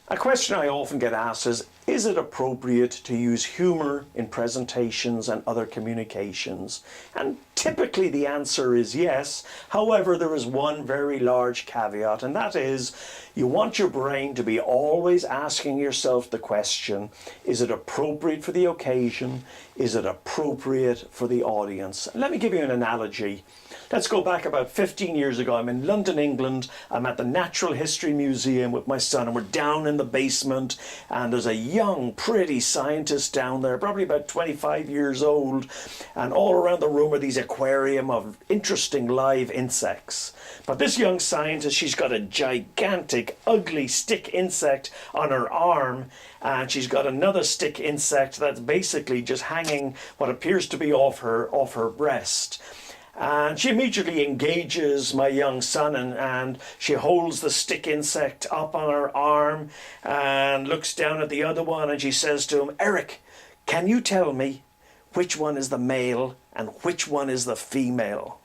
A question I often get asked is it appropriate to use humour in presentations and other communications? And typically the answer is yes. However, there is one very large caveat, and that is you want your brain to be always asking yourself the question, is it appropriate for the occasion? Is it appropriate for the audience? Let me give you an analogy. Let's go back about 15 years ago. I'm in London, England. I'm at the Natural History Museum with my son, and we're down in the basement, and there's a young, pretty scientist down there, probably about 25 years old, and all around the room are these aquarium of interesting live insects. But this young scientist, she's got a gigantic, ugly stick insect on her arm, and she's got another stick insect that's basically just hanging what appears to be off her breast. And she immediately engages my young son, and she holds the stick insect up on her arm and looks down at the other one, and she says to him, "Eric, can you tell me which one is the male and which one is the female?"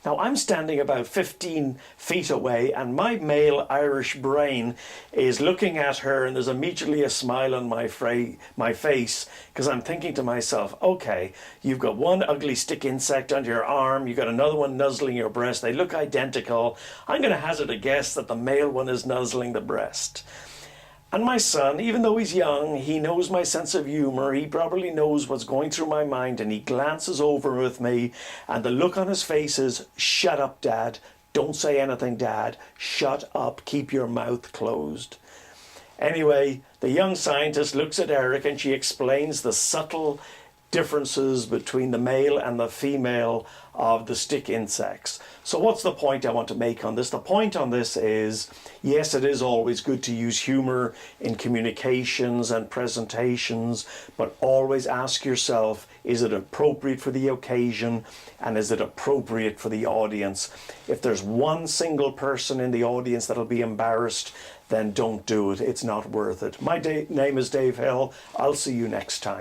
Now, I'm standing about 15 feet away, and my male Irish brain is looking at her, and there's immediately a smile on my face, because I'm thinking to myself, okay, you've got one ugly stick insect under your arm, you've got another one nuzzling your breast, they look identical. I'm going to hazard a guess that the male one is nuzzling the breast. And my son, even though he's young, he knows my sense of humour, he probably knows what's going through my mind, and he glances over with me, and the look on his face is, "Shut up, Dad. Don't say anything, Dad. Shut up. Keep your mouth closed." Anyway, the young scientist looks at Eric, and she explains the subtle differences between the male and the female of the stick insects. So what's the point I want to make on this? The point on this is, yes, it is always good to use humor in communications and presentations, but always ask yourself, is it appropriate for the occasion, and is it appropriate for the audience? If there's one single person in the audience that'll be embarrassed, then don't do it. It's not worth it. My name is Dave Hill. I'll see you next time.